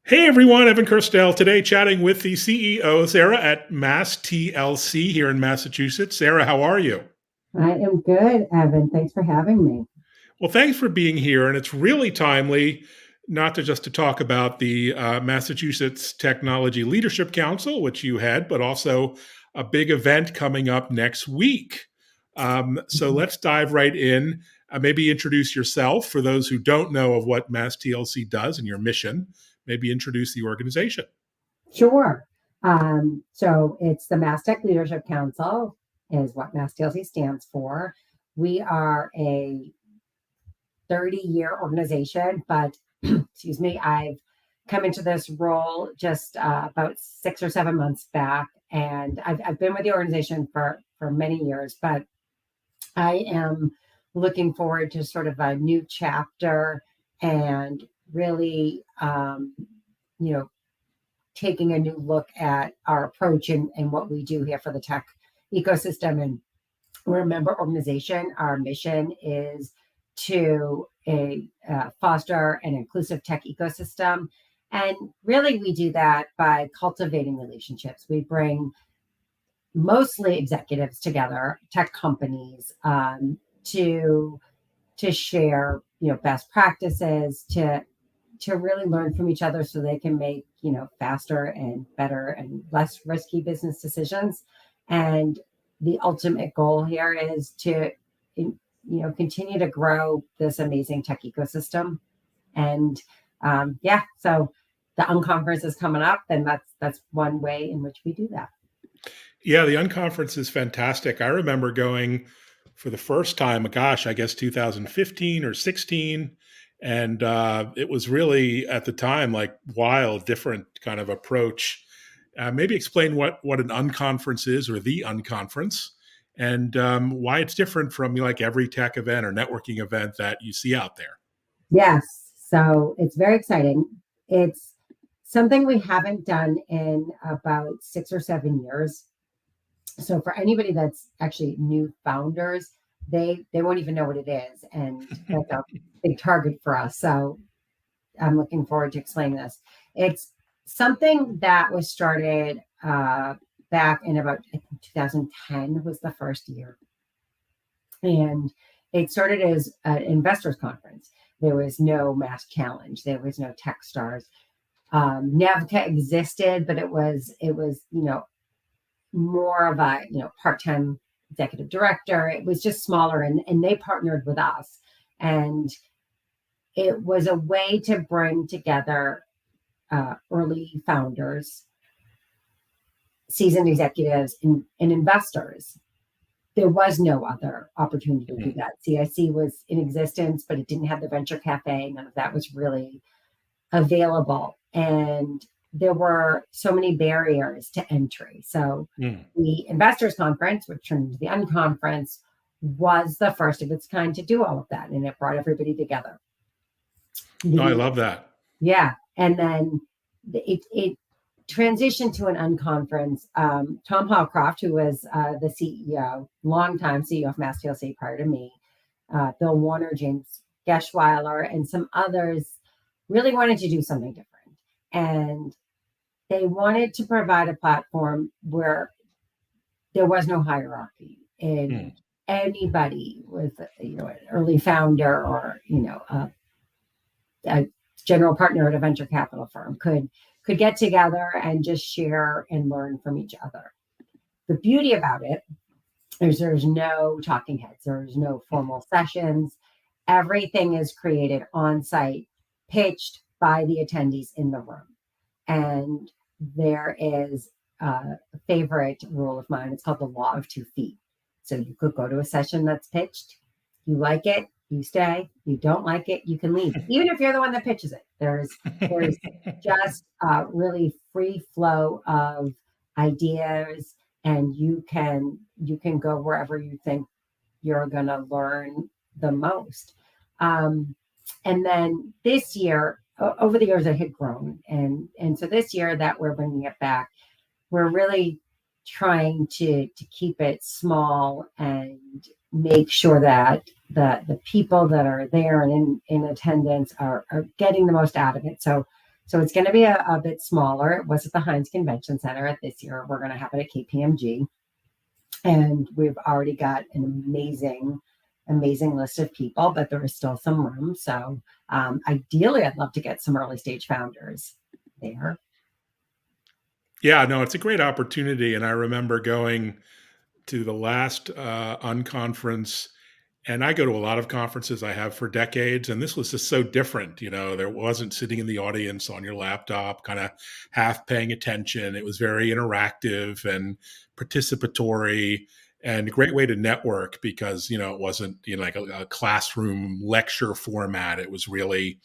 Hey everyone, Evan Kirstel today chatting with the CEO, Sarah, at Mass TLC here in Massachusetts. Sarah, how are you? I am good, Evan. Thanks for having me. Well, thanks for being here. And it's really timely, not to just to talk about the Massachusetts Technology Leadership Council, which you had, but also a big event coming up next week. So Mhm. let's dive right in. Maybe introduce yourself for those who don't know of what Mass TLC does and your mission. Maybe introduce the organization. Sure. So it's the Mass Tech Leadership Council, is what Mass TLC stands for. We are a 30-year organization, but excuse me, I've come into this role just about 6 or 7 months back, and I've been with the organization for many years, but I am looking forward to sort of a new chapter and really, you know, taking a new look at our approach and what we do here for the tech ecosystem. And we're a member organization. Our mission is to foster an inclusive tech ecosystem. And really, we do that by cultivating relationships. We bring mostly executives together, tech companies, to share best practices, to really learn from each other so they can make faster and better and less risky business decisions. And the ultimate goal here is to continue to grow this amazing tech ecosystem. And yeah, so the unconference is coming up, and that's one way in which we do that. Yeah, the unconference is fantastic. I remember going for the first time, gosh, I guess 2015 or 16. And it was really at the time like wild, different kind of approach. Maybe explain what an unconference is or the unconference and why it's different from like every tech event or networking event that you see out there. Yes, so it's very exciting. It's something we haven't done in about 6 or 7 years. So for anybody that's actually new founders, they won't even know what it is, and that's a big target for us. So I'm looking forward to explaining this. It's something that was started back in about, I think, 2010 was the first year, and it started as an investors conference. There was no mass challenge. There was no tech stars. Navca existed, but it was more of a part-time executive director. It was just smaller, and they partnered with us, and it was a way to bring together early founders, seasoned executives, and investors. There was no other opportunity to do Mhm. that. CIC was in existence, but it didn't have the venture cafe. None of that was really available. And there were so many barriers to entry. So Mm. the investors conference, which turned into the unconference, was the first of its kind to do all of that. And it brought everybody together. No, I The love that. Yeah. And then it transitioned to an unconference. Tom Hallcroft, who was the CEO, longtime CEO of Mass TLC prior to me, Bill Warner, James Geschweiler, and some others really wanted to do something different. And they wanted to provide a platform where there was no hierarchy, Mm. and anybody with an early founder or a general partner at a venture capital firm could get together and just share and learn from each other. The beauty about it is there's no talking heads, there's no formal sessions. Everything is created on site, pitched by the attendees in the room. And there is a favorite rule of mine. It's called the law of 2 feet. So you could go to a session that's pitched, you like it, you stay. You don't like it, you can leave. Even if you're the one that pitches it, there's just a really free flow of ideas, and you can go wherever you think you're going to learn the most. Um, and then this year, over the years, it had grown, and so this year that we're bringing it back, we're really trying to keep it small and make sure that the people that are there and in attendance are getting the most out of it. So So it's going to be a bit smaller. It was at the Heinz Convention Center. This year, we're going to have it at KPMG. And we've already got an amazing list of people, but there is still some room. So ideally, I'd love to get some early stage founders there. Yeah, no, it's a great opportunity. And I remember going to the last unconference, and I go to a lot of conferences, I have for decades, and this was just so different. There wasn't sitting in the audience on your laptop, kind of half paying attention. It was very interactive and participatory, and a great way to network because it wasn't like a classroom lecture format. It was really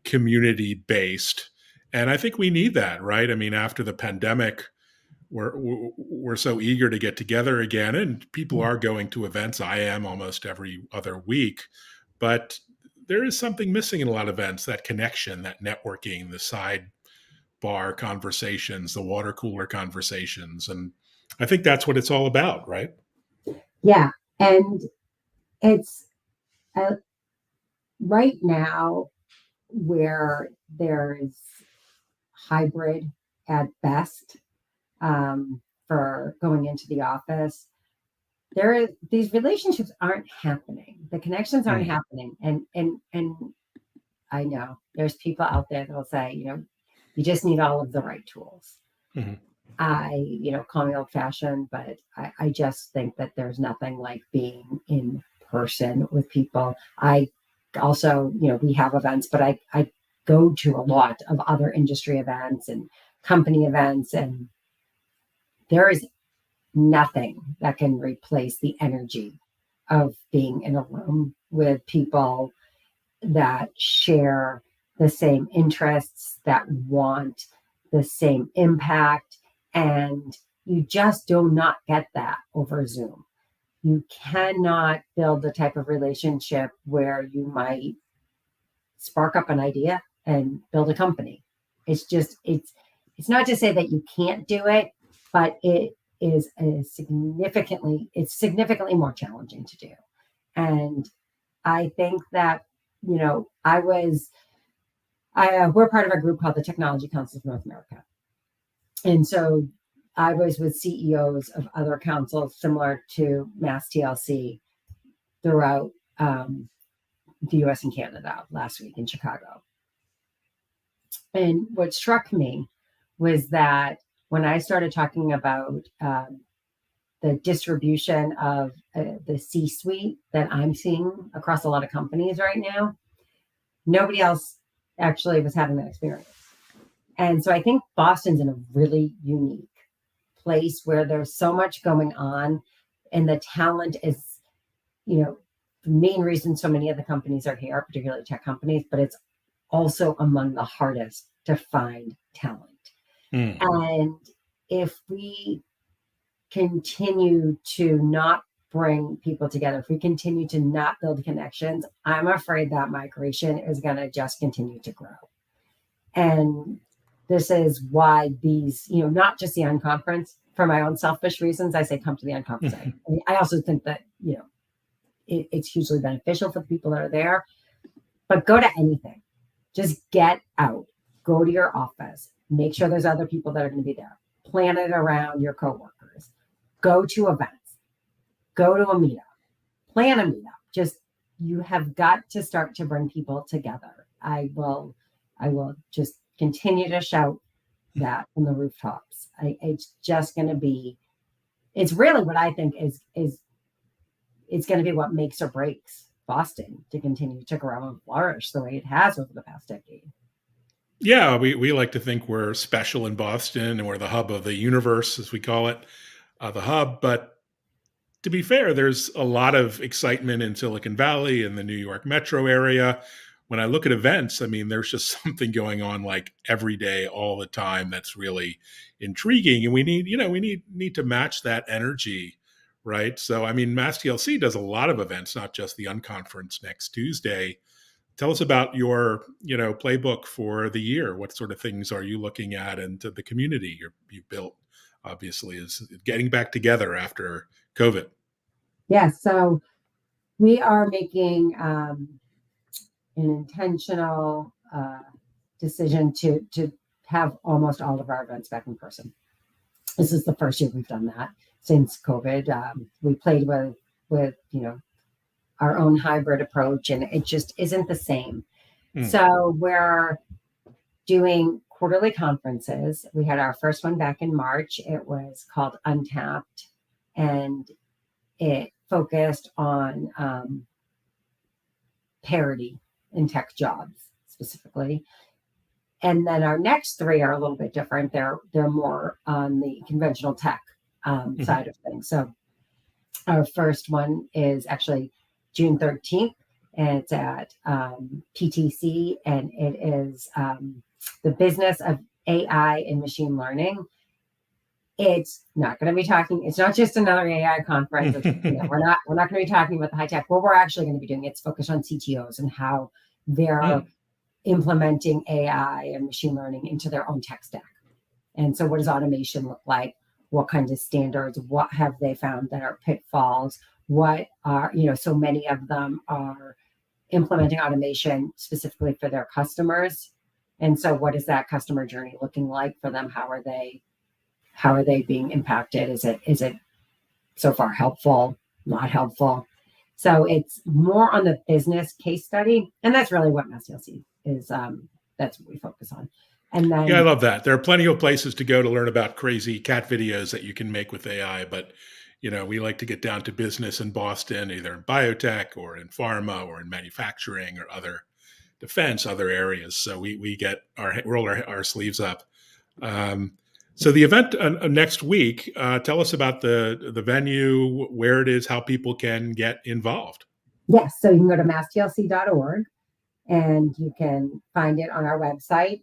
community based, and I think we need that, right? I mean, after the pandemic, we're so eager to get together again, and people are going to events. I am almost every other week, but there is something missing in a lot of events: that connection, that networking, the side bar conversations, the water cooler conversations. And I think that's what it's all about, right? Yeah. And it's right now where there's hybrid at best for going into the office. These relationships aren't happening. The connections aren't happening. And I know there's people out there that will say, you just need all of the right tools. Mm-hmm. Call me old fashioned, but I just think that there's nothing like being in person with people. I also, we have events, but I go to a lot of other industry events and company events, and there is nothing that can replace the energy of being in a room with people that share the same interests, that want the same impact. And you just do not get that over Zoom. You cannot build the type of relationship where you might spark up an idea and build a company. It's not to say that you can't do it, but it's significantly more challenging to do. And I think that, we're part of a group called the Technology Council of North America. And so I was with CEOs of other councils similar to Mass TLC throughout the US and Canada last week in Chicago. And what struck me was that when I started talking about the distribution of the C-suite that I'm seeing across a lot of companies right now, nobody else actually was having that experience. And so I think Boston's in a really unique place where there's so much going on, and the talent is, the main reason so many of the companies are here, particularly tech companies, but it's also among the hardest to find talent. And if we continue to not bring people together, if we continue to not build connections, I'm afraid that migration is going to just continue to grow. And this is why these, not just the unconference, for my own selfish reasons, I say come to the unconference. I also think that, it's hugely beneficial for the people that are there, but go to anything. Just get out, go to your office, make sure there's other people that are going to be there. Plan it around your coworkers. Go to events, go to a meetup, plan a meetup. Just, you have got to start to bring people together. I will just continue to shout that from the rooftops. It's just going to be, it's really what I think is it's going to be what makes or breaks Boston to continue to grow and flourish the way it has over the past decade. Yeah, we like to think we're special in Boston, and we're the hub of the universe, as we call it, the hub. But to be fair, there's a lot of excitement in Silicon Valley and the New York metro area. When I look at events, I mean, there's just something going on like every day, all the time. That's really intriguing, and we need to match that energy, right? So, I mean, Mass TLC does a lot of events, not just the unconference next Tuesday. Tell us about your, playbook for the year. What sort of things are you looking at, and to the community you've built? Obviously, is getting back together after COVID. Yeah, so we are making an intentional decision to have almost all of our events back in person. This is the first year we've done that since COVID. We played with our own hybrid approach, and it just isn't the same. So we're doing quarterly conferences. We had our first one back in March. It was called Untapped, and it focused on parity in tech jobs specifically. And then our next three are a little bit different. They're more on the conventional tech side of things. So our first one is actually June 13th, and it's at PTC, and it is the business of AI and machine learning. It's not going to be talking. It's not just another AI conference. We're not going to be talking about the high tech. What we're actually going to be doing, it's focused on CTOs and how they're implementing AI and machine learning into their own tech stack. And so, what does automation look like? What kinds of standards? What have they found that are pitfalls? What are so many of them are implementing automation specifically for their customers. And so, what is that customer journey looking like for them? How are they being impacted? Is it so far helpful, not helpful? So it's more on the business case study, and that's really what MassDLC is. That's what we focus on. And then, I love that. There are plenty of places to go to learn about crazy cat videos that you can make with AI, but we like to get down to business in Boston, either in biotech or in pharma or in manufacturing or other defense, other areas. So we roll our sleeves up. So the event next week, tell us about the venue, where it is, how people can get involved. Yes, so you can go to massdlc.org and you can find it on our website.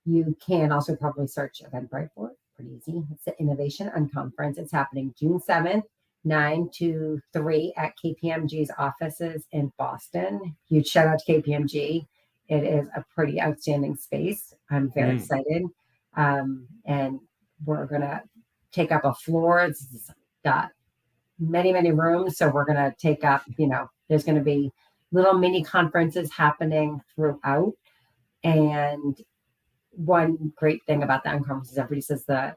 You can also probably search Eventbrite for it. Pretty easy. It's the Innovation unConference. It's happening June 7th, 9 to 3 at KPMG's offices in Boston. Huge shout out to KPMG. It is a pretty outstanding space. I'm very excited. And we're going to take up a floor. It's got many, many rooms. So we're going to take up, there's going to be little mini conferences happening throughout. And one great thing about the unConference is everybody says the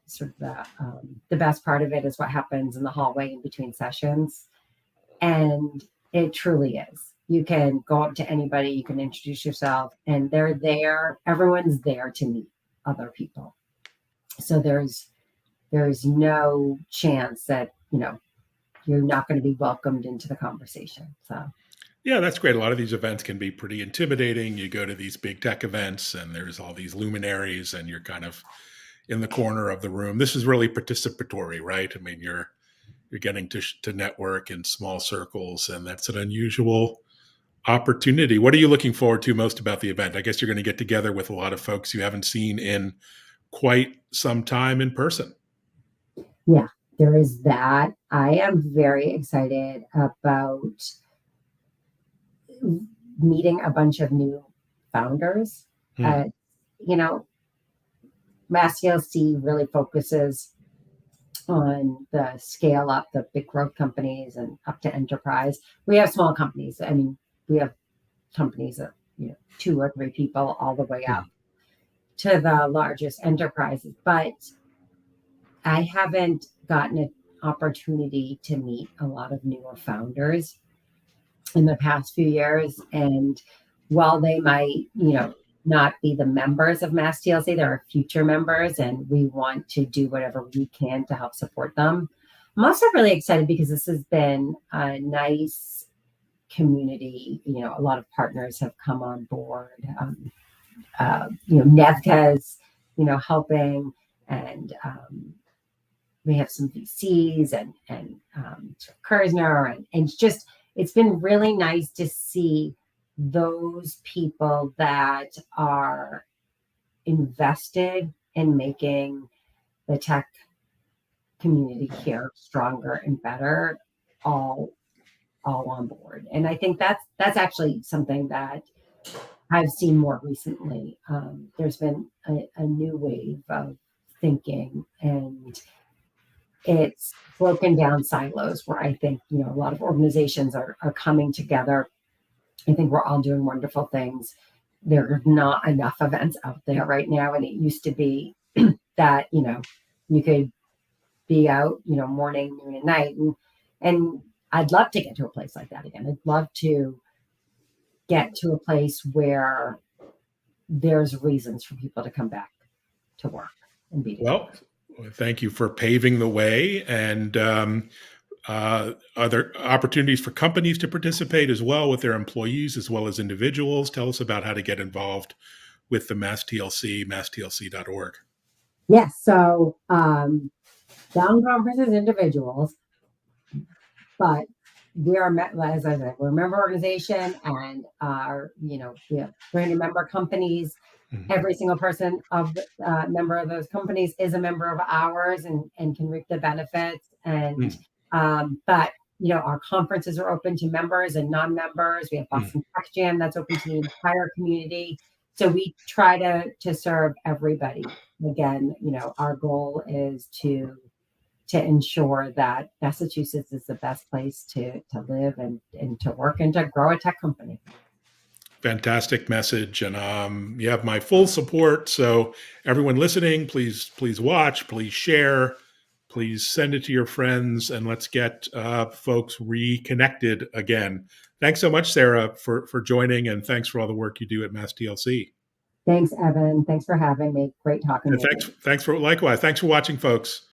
best part of it is what happens in the hallway in between sessions. And it truly is. You can go up to anybody, you can introduce yourself, and they're there. Everyone's there to meet other people. So there's no chance that, you're not going to be welcomed into the conversation. So yeah, that's great. A lot of these events can be pretty intimidating. You go to these big tech events and there's all these luminaries and you're kind of in the corner of the room. This is really participatory, right? I mean, you're getting to network in small circles, and that's an unusual opportunity. What are you looking forward to most about the event? I guess you're going to get together with a lot of folks you haven't seen in quite some time in person. Yeah, there is that. I am very excited about meeting a bunch of new founders. MassDLC really focuses on the scale up, the big growth companies and up to enterprise. We have small companies. I mean, we have companies of 2 or 3 people all the way up to the largest enterprises. But I haven't gotten an opportunity to meet a lot of newer founders in the past few years. And while they might, not be the members of MassDLC, there are future members, and we want to do whatever we can to help support them. I'm also really excited because this has been a nice community. A lot of partners have come on board. Nevka's, helping, and we have some VCs and Kersner, and it's been really nice to see those people that are invested in making the tech community here stronger and better, all on board. And I think that's actually something that I've seen more recently. There's been a new wave of thinking, and it's broken down silos where I think, a lot of organizations are coming together. I think we're all doing wonderful things. there's not enough events out there right now. And it used to be that, you could be out, morning, noon, and night. And I'd love to get to a place like that again. I'd love to get to a place where there's reasons for people to come back to work and be together. Well, thank you for paving the way. And are there opportunities for companies to participate as well with their employees as well as individuals? Tell us about how to get involved with the Mass TLC, masstlc.org. Yes. So down conferences, individuals, but we are, as I said, we're a member organization, and we have 300 member companies. Mhm. Every single person of member of those companies is a member of ours and can reap the benefits. And Mm, but our conferences are open to members and non-members. We have mm. Boston Tech Jam that's open to the entire community. So we try to serve everybody. Again, our goal is to ensure that Massachusetts is the best place to live and to work and to grow a tech company. Fantastic message, and you have my full support. So everyone listening, please watch, please share, please send it to your friends, and let's get folks reconnected again. Thanks so much, Sarah, for joining, and thanks for all the work you do at Mass TLC. Thanks, Evan. Thanks for having me. Great talking And with you. thanks for likewise. Thanks for watching, folks.